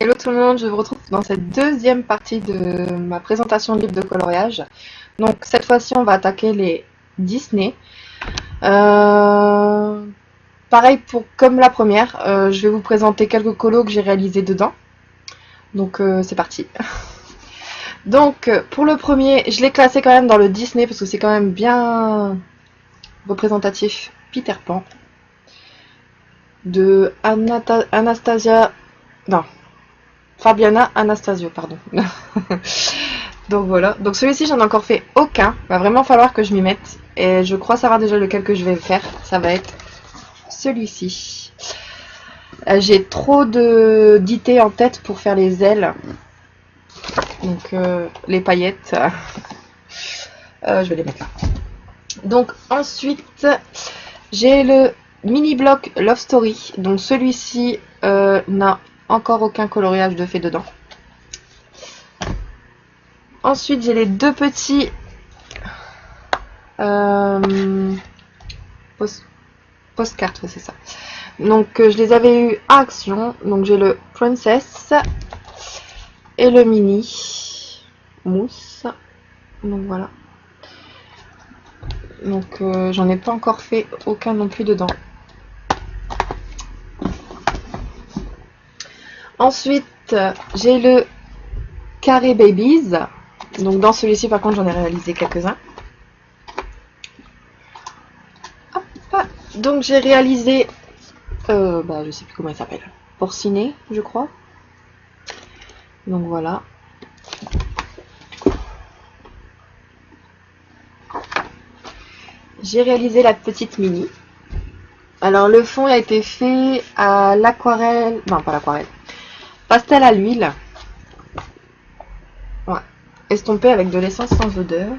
Hello tout le monde, je vous retrouve dans cette deuxième partie de ma présentation de livre de coloriage. Donc cette fois-ci on va attaquer les Disney. Euh, Pareil comme la première, je vais vous présenter quelques colos que j'ai réalisés dedans. Donc c'est parti. Donc pour le premier, je l'ai classé quand même dans le Disney parce que c'est quand même bien représentatif. Peter Pan de Anastasia, non, Fabiana Anastasio, pardon. Donc voilà, donc celui-ci j'en ai encore fait aucun, va vraiment falloir que je m'y mette. Et je crois savoir déjà lequel que je vais faire, ça va être celui-ci. J'ai trop d'idées en tête pour faire les ailes, donc les paillettes, je vais les mettre là. Donc ensuite, j'ai le mini bloc Love Story, donc celui-ci n'a encore aucun coloriage de fait dedans. Ensuite, j'ai les deux petits postcards, c'est ça. Donc, je les avais eu à Action. Donc, j'ai le Princess et le Mini Mousse. Donc, voilà. Donc, j'en ai pas encore fait aucun non plus dedans. Ensuite, j'ai le Carré Babies. Donc, dans celui-ci, par contre, j'en ai réalisé quelques-uns. Donc j'ai réalisé, je sais plus comment il s'appelle, Porcinet, je crois. Donc voilà. J'ai réalisé la petite mini. Alors le fond a été fait à l'aquarelle, non pas l'aquarelle, pastel à l'huile. Ouais. Estompé avec de l'essence sans odeur.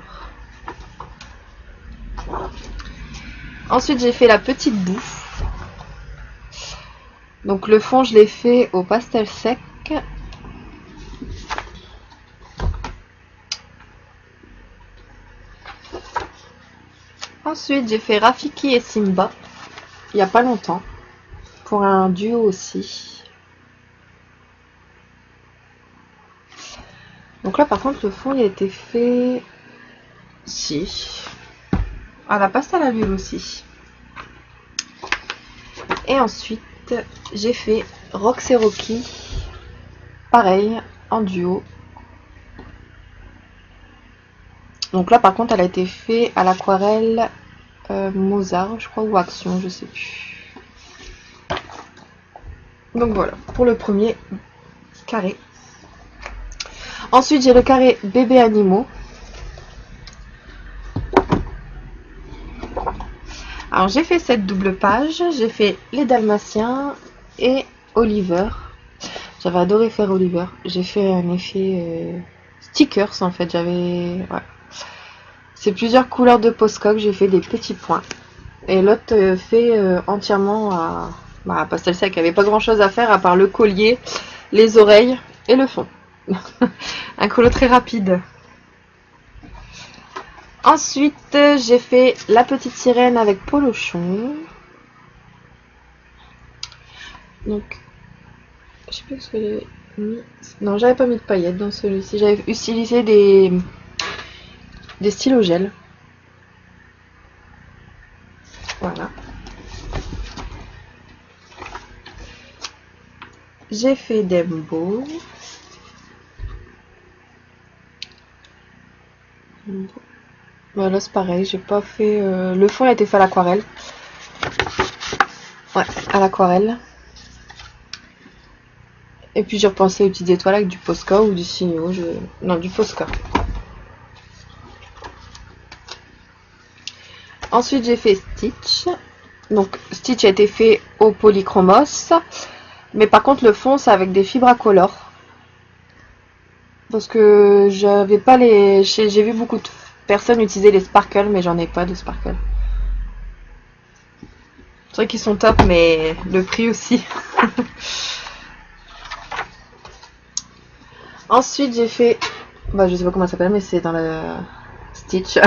Ensuite j'ai fait la petite boue. Donc le fond je l'ai fait au pastel sec. Ensuite j'ai fait Rafiki et Simba, il n'y a pas longtemps, pour un duo aussi. Donc là par contre le fond il a été fait à la pastel à l'huile aussi. Et ensuite j'ai fait Rox et Rocky, pareil en duo. Donc là par contre elle a été faite à l'aquarelle Mozart je crois, ou Action, je sais plus. Donc voilà pour le premier carré. Ensuite j'ai le carré bébé animaux. Alors j'ai fait cette double page, j'ai fait les Dalmatiens et Oliver. J'avais adoré faire Oliver. J'ai fait un effet stickers en fait. J'avais, ouais. C'est plusieurs couleurs de Posca que j'ai fait des petits points. Et l'autre fait entièrement à pastel sec. Il n'y avait pas grand chose à faire à part le collier, les oreilles et le fond. Un colo très rapide. Ensuite, j'ai fait la petite sirène avec Polochon. Donc, je sais plus ce que j'ai mis. Non, j'avais pas mis de paillettes dans celui-ci. J'avais utilisé des stylos gel. Voilà. J'ai fait Dembo. Voilà, c'est pareil, j'ai pas fait... le fond a été fait à l'aquarelle. Ouais, à l'aquarelle. Et puis j'ai repensé aux petites étoiles avec du Posca ou du Signo. Non, du Posca. Ensuite j'ai fait Stitch. Donc Stitch a été fait au polychromos. Mais par contre le fond c'est avec des fibres à color. Parce que j'avais pas les... J'ai vu beaucoup de personnes utiliser les sparkles, mais j'en ai pas de sparkle. C'est vrai qu'ils sont top, mais le prix aussi. Ensuite, j'ai fait... je sais pas comment ça s'appelle, mais c'est dans le Stitch.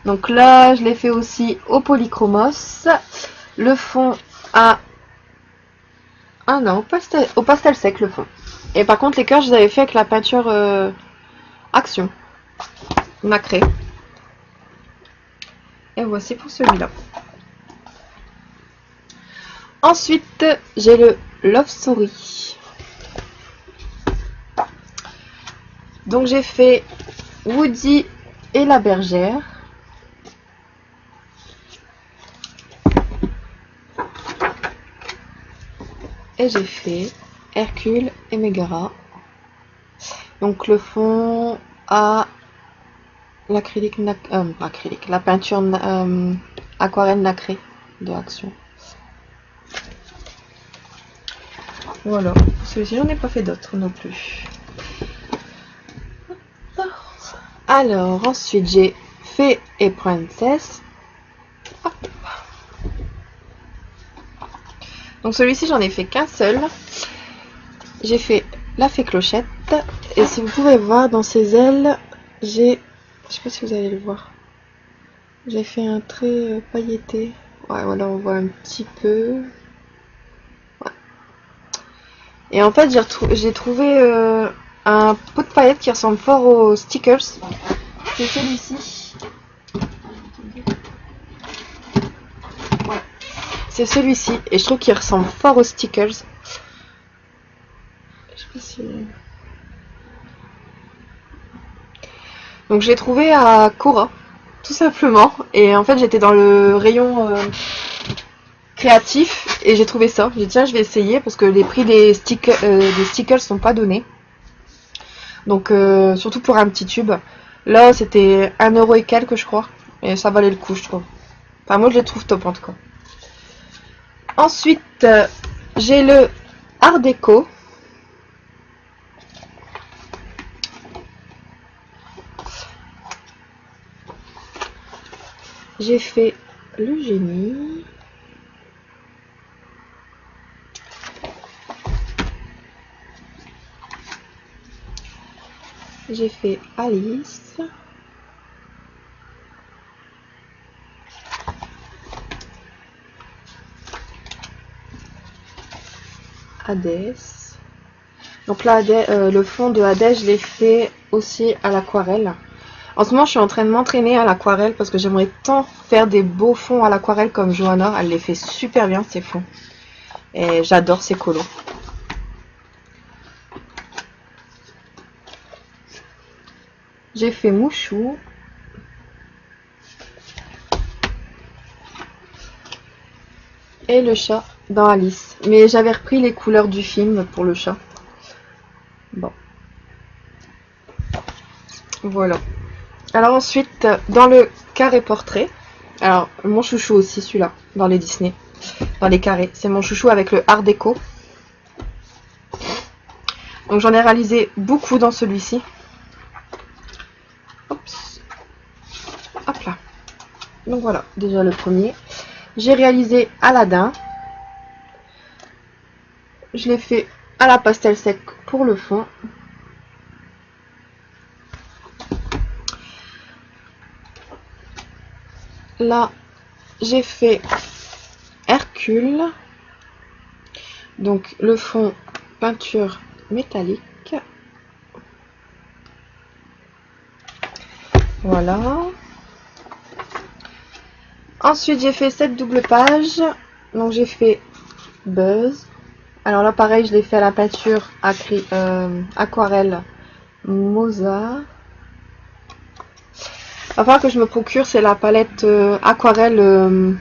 Donc là, je l'ai fait aussi au polychromos. Le fond a Ah non, au pastel sec le fond. Et par contre les cœurs je les avais fait avec la peinture Action nacré. Et voici pour celui-là. Ensuite j'ai le Love Story. Donc j'ai fait Woody et la bergère. Et j'ai fait Hercule et Mégara. Donc le fond à l'acrylique, la peinture aquarelle nacrée de Action. Voilà, celui-ci j'en ai pas fait d'autres non plus. Alors ensuite j'ai Fée et Princesse. Hop. Donc celui-ci j'en ai fait qu'un seul. J'ai fait la Fée Clochette. Et si vous pouvez voir dans ses ailes, j'ai... Je sais pas si vous allez le voir. J'ai fait un trait pailleté. Ouais, voilà, on voit un petit peu. Ouais. Et en fait, j'ai trouvé un pot de paillettes qui ressemble fort aux stickers. C'est celui-ci. Ouais. C'est celui-ci. Et je trouve qu'il ressemble fort aux stickers. Je sais pas si... Donc, je l'ai trouvé à Cora. Tout simplement. Et en fait, j'étais dans le rayon... créatif et j'ai trouvé ça. J'ai dit tiens je vais essayer parce que les prix des stickers sont pas donnés. Donc surtout pour un petit tube. Là c'était 1 € et quelques je crois. Et ça valait le coup je trouve. Enfin moi je les trouve top en tout cas. Ensuite j'ai le Art Déco. J'ai fait le génie. J'ai fait Alice. Hadès. Donc là, le fond de Hadès, je l'ai fait aussi à l'aquarelle. En ce moment, je suis en train de m'entraîner à l'aquarelle parce que j'aimerais tant faire des beaux fonds à l'aquarelle comme Johanna. Elle les fait super bien, ces fonds. Et j'adore ces colos. J'ai fait Mouchou. Et le chat dans Alice. Mais j'avais repris les couleurs du film pour le chat. Bon. Voilà. Alors ensuite, dans le carré portrait. Alors, mon chouchou aussi, celui-là, dans les Disney. Dans les carrés. C'est mon chouchou avec le Art Déco. Donc j'en ai réalisé beaucoup dans celui-ci. Hop là. Donc voilà, déjà le premier. J'ai réalisé Aladdin. Je l'ai fait à la pastel sec pour le fond. Là, j'ai fait Hercule. Donc le fond peinture métallique. Voilà. Ensuite, j'ai fait cette double page. Donc j'ai fait Buzz. Alors là, pareil, je l'ai fait à la peinture aquarelle Mozart. Il va falloir que je me procure, c'est la palette aquarelle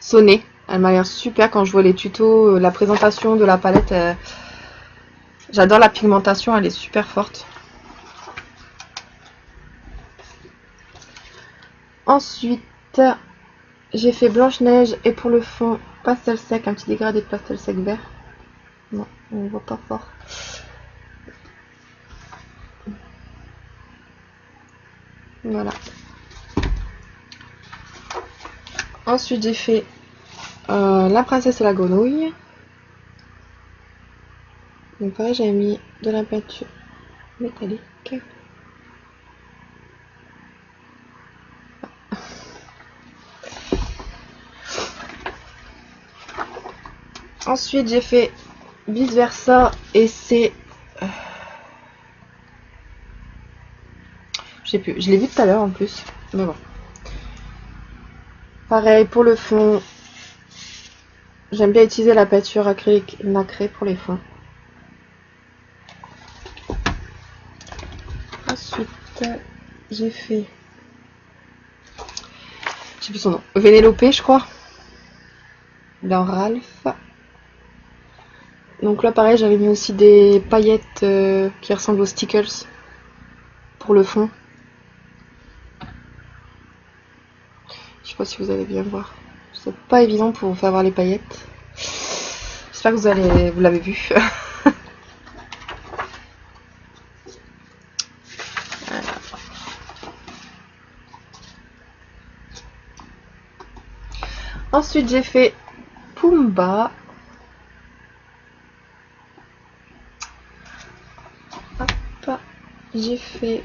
Sonnet. Elle m'a l'air super quand je vois les tutos, la présentation de la palette. J'adore la pigmentation, elle est super forte. Ensuite, j'ai fait Blanche-Neige et pour le fond, pastel sec, un petit dégradé de pastel sec vert. Non, on ne voit pas fort. Voilà. Ensuite, j'ai fait la princesse et la grenouille. Donc pareil, j'ai mis de la peinture métallique. Ensuite j'ai fait vice versa et c'est... je sais plus, je l'ai vu tout à l'heure en plus, mais bon. Pareil pour le fond, j'aime bien utiliser la peinture acrylique nacrée pour les fonds. Ensuite j'ai fait, je sais plus son nom, Vénélope je crois, dans Ralph. Donc là pareil j'avais mis aussi des paillettes qui ressemblent aux stickers pour le fond. Je sais pas si vous allez bien voir. C'est pas évident pour vous faire voir les paillettes. J'espère que vous l'avez vu. Voilà. Ensuite j'ai fait Pumba. Hop. J'ai fait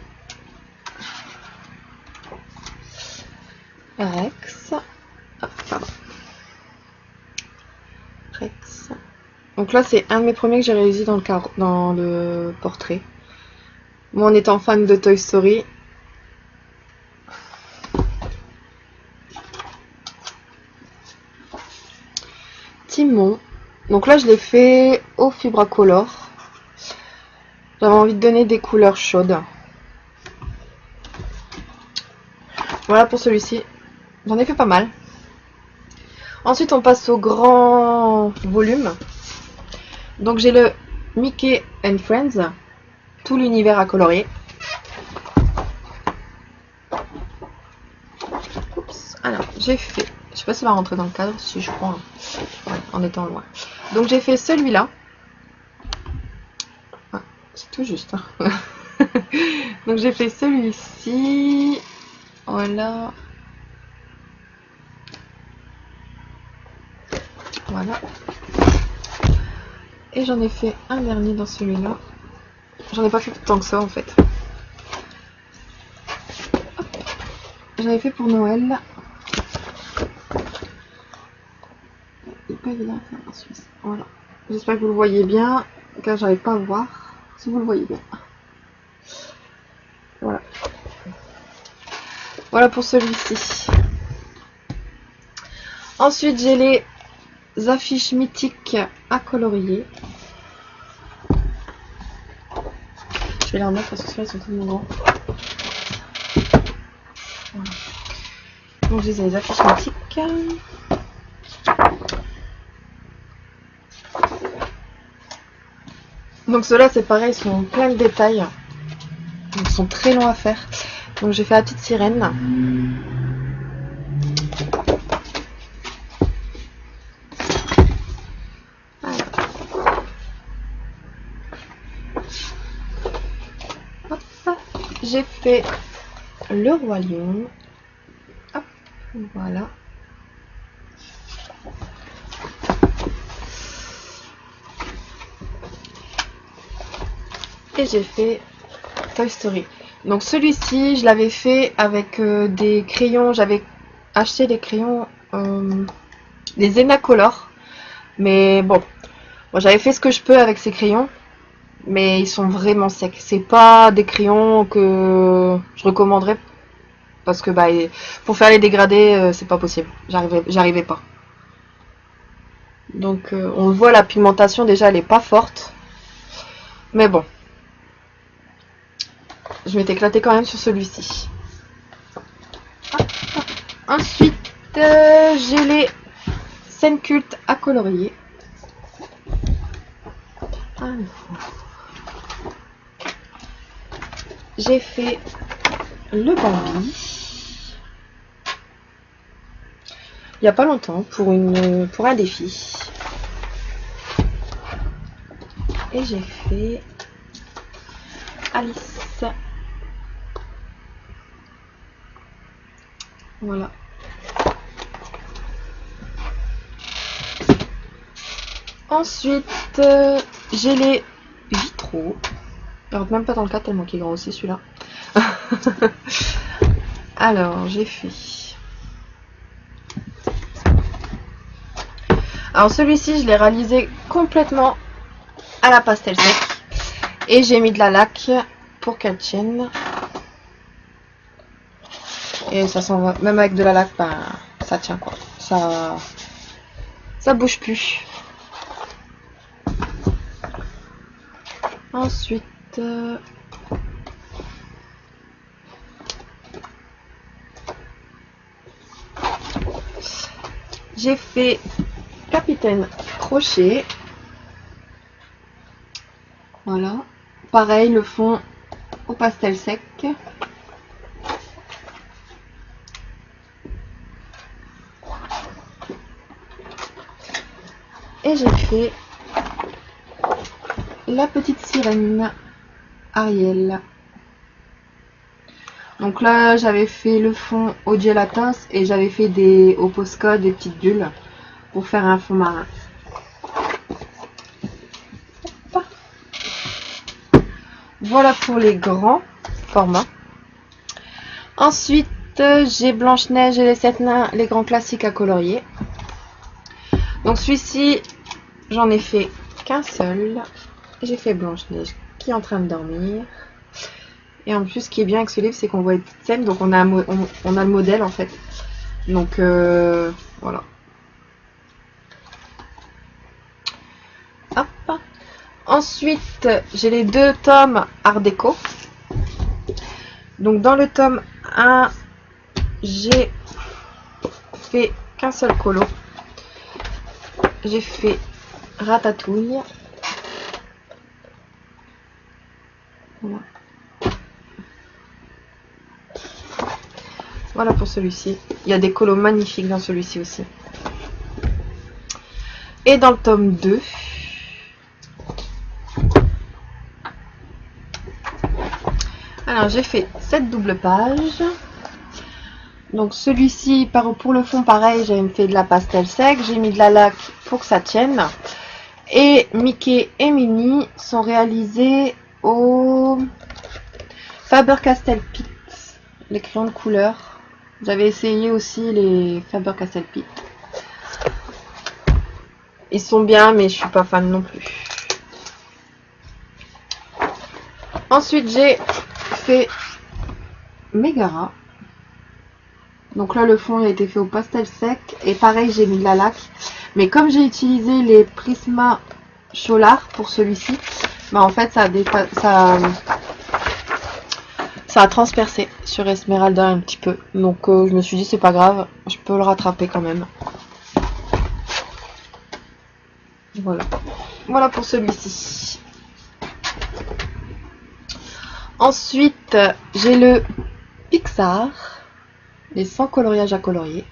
Rex. Ah, pardon. Rex. Donc là c'est un de mes premiers que j'ai réalisé dans le portrait. Moi en étant fan de Toy Story. Timon. Donc là je l'ai fait au Fibracolor. J'avais envie de donner des couleurs chaudes. Voilà pour celui-ci. J'en ai fait pas mal. Ensuite on passe au grand volume. Donc j'ai le Mickey and Friends. Tout l'univers à colorier. Oups. Alors j'ai fait... je sais pas si ça va rentrer dans le cadre. Si je crois. Ouais, en étant loin. Donc j'ai fait celui-là. Ah, c'est tout juste. Hein. Donc j'ai fait celui-ci. Voilà. Voilà. Et j'en ai fait un dernier dans celui-là. J'en ai pas fait tant que ça en fait. J'en ai fait pour Noël. C'est pas évident à faire en Suisse. Voilà. J'espère que vous le voyez bien, car j'arrive pas à le voir. Si vous le voyez bien. Voilà. Voilà pour celui-ci. Ensuite, j'ai les affiches mythiques à colorier. Je vais les remettre parce que ceux-là sont tellement grands. Voilà. Donc, j'ai les affiches mythiques. Donc, ceux-là, c'est pareil, ils sont plein de détails. Ils sont très longs à faire. Donc, j'ai fait la petite sirène. J'ai fait le roi lion. Hop, voilà. Et j'ai fait Toy Story. Donc celui-ci, je l'avais fait avec des crayons. J'avais acheté des crayons, des Enacolor. Mais bon, moi j'avais fait ce que je peux avec ces crayons. Mais ils sont vraiment secs. C'est pas des crayons que je recommanderais. Parce que bah, pour faire les dégradés, c'est pas possible. J'arrivais pas. Donc on le voit, la pigmentation déjà elle est pas forte. Mais bon. Je m'étais éclatée quand même sur celui-ci. Ensuite, j'ai les scènes cultes à colorier. Alors, j'ai fait le Bambi. Il n'y a pas longtemps pour un défi. Et j'ai fait Alice. Voilà. Ensuite, j'ai les vitraux. Il rentre même pas dans le cadre tellement qu'il est grand aussi celui-là. Alors, j'ai fait... Alors celui-ci, je l'ai réalisé complètement à la pastel sec. Et j'ai mis de la laque pour qu'elle tienne. Et ça s'en va. Même avec de la laque, ben, ça tient quoi. Ça bouge plus. Ensuite... j'ai fait Capitaine Crochet. Voilà. Pareil, le fond au pastel sec. Et j'ai fait la petite sirène Ariel. Donc là, j'avais fait le fond au gelatin et j'avais fait au Posca des petites bulles pour faire un fond marin. Voilà pour les grands formats. Ensuite, j'ai Blanche-Neige et les 7 nains, les grands classiques à colorier. Donc celui-ci, j'en ai fait qu'un seul. J'ai fait Blanche-Neige qui est en train de dormir. Et en plus, ce qui est bien avec ce livre, c'est qu'on voit les petites scènes. Donc on a le modèle en fait. Donc voilà. Hop. Ensuite, j'ai les 2 tomes Art déco. Donc dans le tome 1, j'ai fait qu'un seul colo. J'ai fait Ratatouille. Voilà. Voilà pour celui-ci. Il y a des colos magnifiques dans celui-ci aussi. Et dans le tome 2, alors j'ai fait 7 doubles pages. Donc celui-ci, pour le fond, pareil, j'ai fait de la pastel sec. J'ai mis de la laque pour que ça tienne. Et Mickey et Minnie sont réalisés au Faber-Castell-Pitt. Les crayons de couleur. J'avais essayé aussi les Faber-Castell-Pitt. Ils sont bien, mais je suis pas fan non plus. Ensuite, j'ai fait Megara. Donc là, le fond a été fait au pastel sec. Et pareil, j'ai mis de la laque. Mais comme j'ai utilisé les Prisma Cholar pour celui-ci, bah en fait, ça a transpercé sur Esmeralda un petit peu. Donc je me suis dit, c'est pas grave, je peux le rattraper quand même. Voilà. Voilà pour celui-ci. Ensuite, j'ai le Pixar, les 100 coloriages à colorier.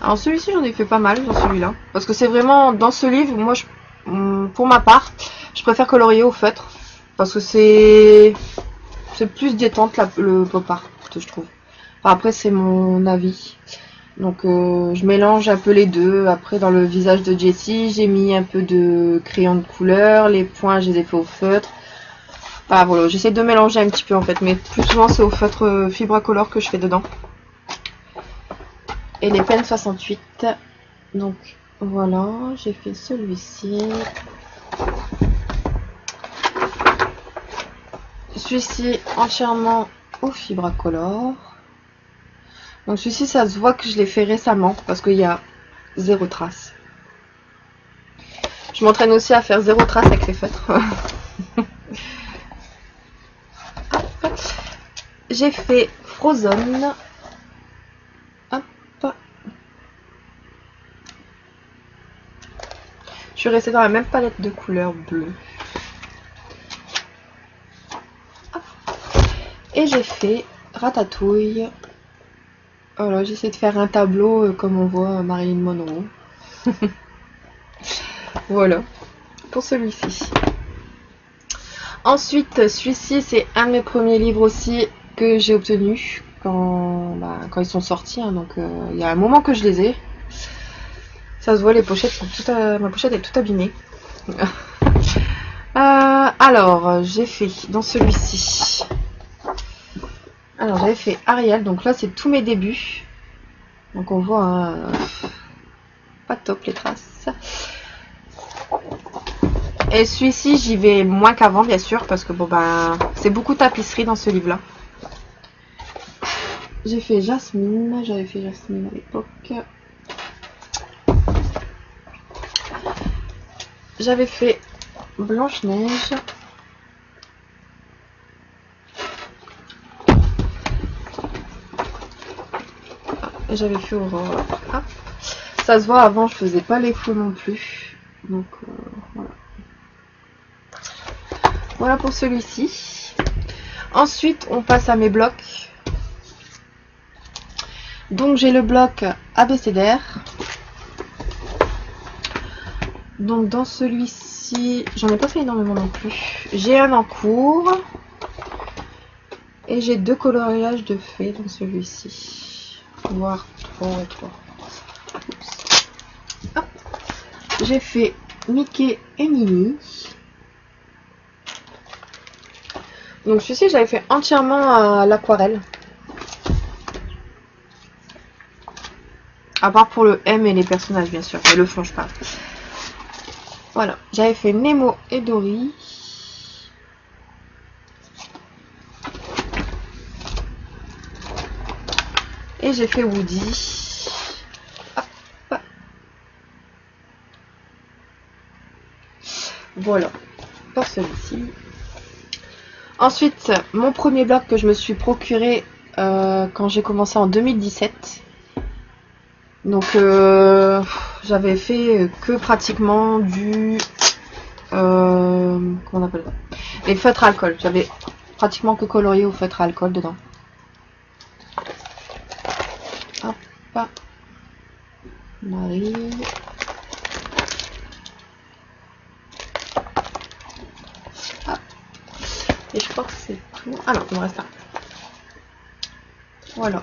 Alors celui-ci, j'en ai fait pas mal dans celui-là. Parce que c'est vraiment, dans ce livre, moi, pour ma part, je préfère colorier au feutre. Parce que c'est plus détente le pop art, je trouve. Enfin, après, c'est mon avis. Donc je mélange un peu les deux. Après, dans le visage de Jessie, j'ai mis un peu de crayon de couleur. Les points, je les ai fait au feutre. Enfin voilà, j'essaie de mélanger un petit peu en fait. Mais plus souvent, c'est au feutre Fibracolor que je fais dedans. Et les pennes 68. Donc voilà, j'ai fait celui-ci. Celui-ci entièrement au Fibracolor. Donc celui-ci, ça se voit que je l'ai fait récemment parce qu'il y a 0 trace. Je m'entraîne aussi à faire 0 trace avec les feutres. J'ai fait Frozen. Hop. Je suis restée dans la même palette de couleurs bleues. Et j'ai fait Ratatouille. Voilà, j'essaie de faire un tableau comme on voit Marilyn Monroe. Voilà, pour celui-ci. Ensuite, celui-ci, c'est un de mes premiers livres aussi que j'ai obtenu quand ils sont sortis. Hein, donc, il y a un moment que je les ai. Ça se voit, les pochettes sont toutes, ma pochette est toute abîmée. Alors, j'ai fait dans celui-ci. Alors, j'avais fait Ariel. Donc là, c'est tous mes débuts. Donc on voit pas top les traces. Et celui-ci j'y vais moins qu'avant bien sûr parce que bon ben c'est beaucoup tapisserie dans ce livre là. J'ai fait Jasmine, j'avais fait Jasmine à l'époque. J'avais fait Blanche-Neige. Et j'avais fait Aurore. Ah. Ça se voit, avant je faisais pas les faux non plus. Donc voilà. Voilà pour celui-ci. Ensuite on passe à mes blocs. Donc j'ai le bloc abécédaire. Donc dans celui-ci, j'en ai pas fait énormément non plus. J'ai un en cours. Et j'ai 2 coloriages de fées dans celui-ci. Voire 3. J'ai fait Mickey et Minnie. Donc celui-ci j'avais fait entièrement à l'aquarelle. À part pour le M et les personnages bien sûr. Et le fond je parle. Voilà. J'avais fait Nemo et Dory. Et j'ai fait Woody. Hop. Voilà. Pour celui-ci. Ensuite, mon premier bloc que je me suis procuré quand j'ai commencé en 2017. Donc, j'avais fait que pratiquement du... comment on appelle ça? Les feutres à alcool. J'avais pratiquement que colorié au feutre à alcool dedans. Hop. Marie. Hop. Et je crois que c'est tout. Ah non, il me reste un. Voilà.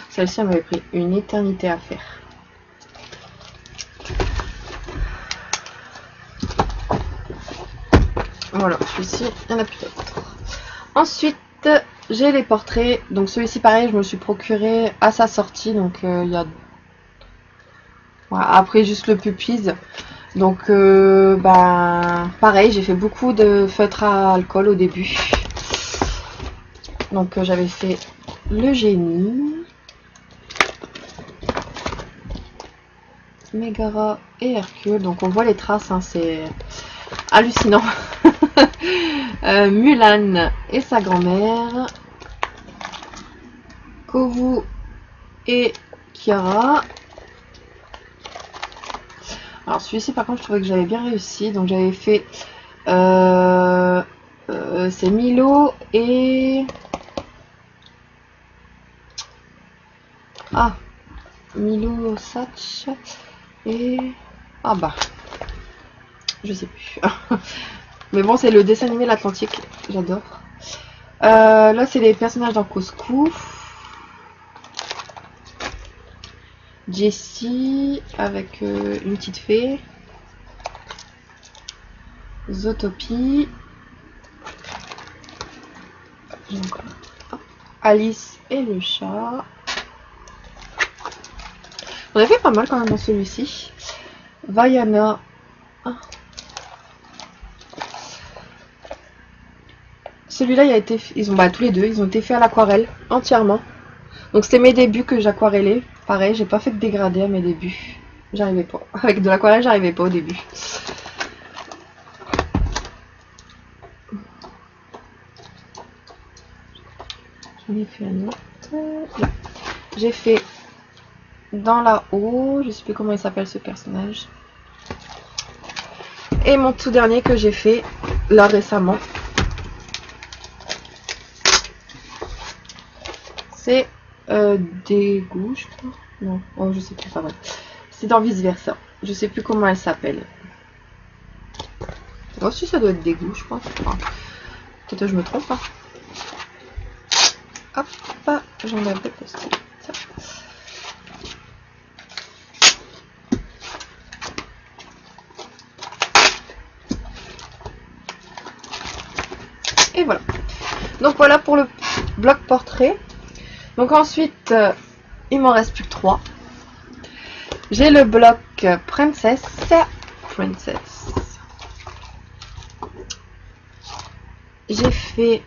Celle-ci, elle m'avait pris une éternité à faire. Voilà, celui-ci, il n'y en a plus d'autres. Ensuite, j'ai les portraits. Donc celui-ci, pareil, je me suis procuré à sa sortie. Donc il y a... Voilà, après, juste le pupille. Donc, pareil, j'ai fait beaucoup de feutres à alcool au début. Donc j'avais fait le génie, Mégara et Hercule. Donc on voit les traces, hein, c'est hallucinant. Mulan et sa grand-mère, Kovu et Kiara. Alors celui-ci par contre je trouvais que j'avais bien réussi. Donc j'avais fait c'est Milo et... Ah, Milo Satch et... Ah bah, je sais plus. Mais bon, c'est le dessin animé L'Atlantique, j'adore. Là, c'est les personnages dans Coscu. Jessie avec une petite fée. Zootopie. Alice et le chat. On a fait pas mal quand même dans celui-ci. Vaiana. Ah. Celui-là, ils ont tous les deux, ils ont été faits à l'aquarelle entièrement. Donc c'était mes débuts que j'aquarellais. Pareil, j'ai pas fait de dégradé à mes débuts. J'arrivais pas. Avec de l'aquarelle, j'arrivais pas au début. J'en ai fait un autre. Là. J'ai fait dans la haut. Je sais plus comment il s'appelle ce personnage. Et mon tout dernier que j'ai fait là récemment. C'est des goûts, je crois. Non, oh, je sais plus, pas vrai. C'est dans Vice Versa. Je sais plus comment elle s'appelle. Oh, si ça doit être des goûts, je pense. Enfin, peut-être que je me trompe. Hein. Hop, j'en avais posté. Et voilà. Donc voilà pour le bloc portrait. Donc ensuite, il m'en reste plus que 3. J'ai le bloc Princess. J'ai fait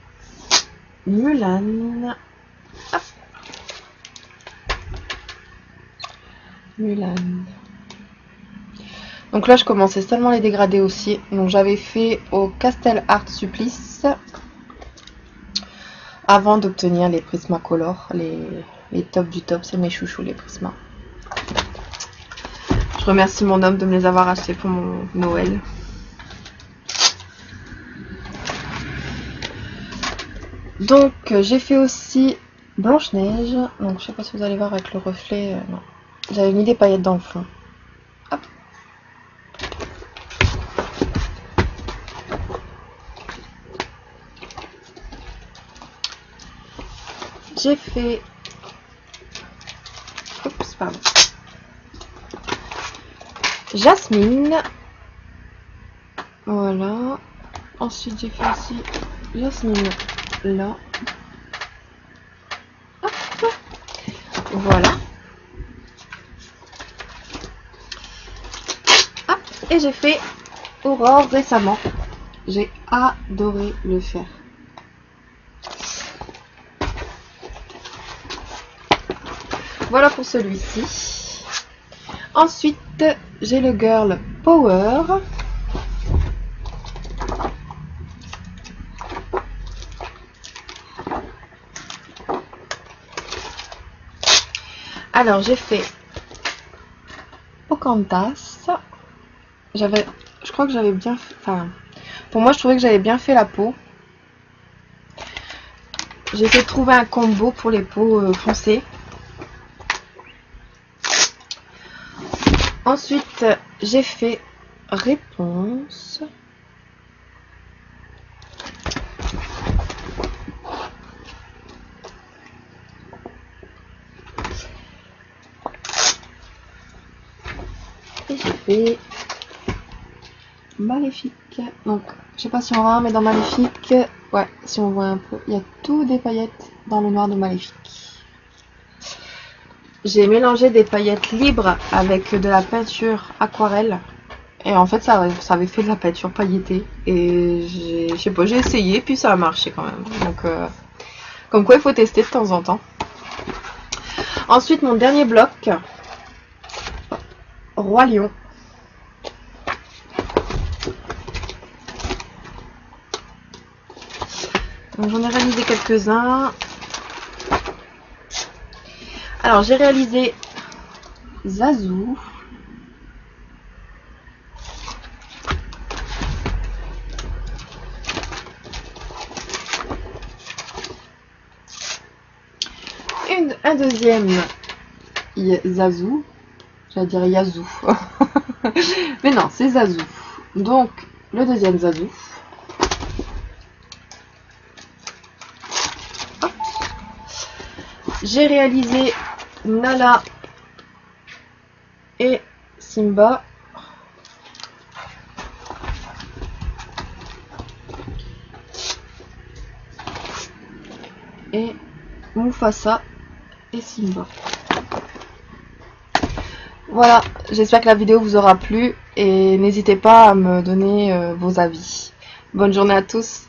Mulan. Hop. Mulan. Donc là, je commençais seulement les dégradés aussi. Donc j'avais fait au Castel Art Supplice avant d'obtenir les Prismacolor, les tops du top. C'est mes chouchous, les Prisma. Je remercie mon homme de me les avoir achetés pour mon Noël. Donc j'ai fait aussi Blanche-Neige. Donc je sais pas si vous allez voir avec le reflet. Non. J'avais mis des paillettes dans le fond. Hop. J'ai fait... Oups, pardon. Jasmine. Voilà. Ensuite j'ai fait aussi Jasmine là. Hop. Voilà. Hop. Et j'ai fait Aurore récemment. J'ai adoré le faire. Voilà pour celui-ci. Ensuite, j'ai le Girl Power. Alors, j'ai fait Pocahontas. Je crois que j'avais bien fait... Enfin, pour moi, je trouvais que j'avais bien fait la peau. J'ai essayé de trouver un combo pour les peaux foncées. Ensuite, j'ai fait Réponse. Et j'ai fait Maléfique. Donc, je sais pas si on voit, mais dans Maléfique, ouais, si on voit un peu, il y a tout des paillettes dans le noir de Maléfique. J'ai mélangé des paillettes libres avec de la peinture aquarelle. Et en fait, ça avait fait de la peinture pailletée. Et je sais pas, j'ai essayé, puis ça a marché quand même. Donc, comme quoi, il faut tester de temps en temps. Ensuite, mon dernier bloc, Roi Lion. Donc, j'en ai réalisé quelques-uns. Alors, j'ai réalisé Zazu. Un deuxième Zazu. J'allais dire Yazoo. Mais non, c'est Zazu. Donc, le deuxième Zazu. J'ai réalisé Nala et Simba. Et Mufasa et Simba. Voilà, j'espère que la vidéo vous aura plu et n'hésitez pas à me donner vos avis. Bonne journée à tous.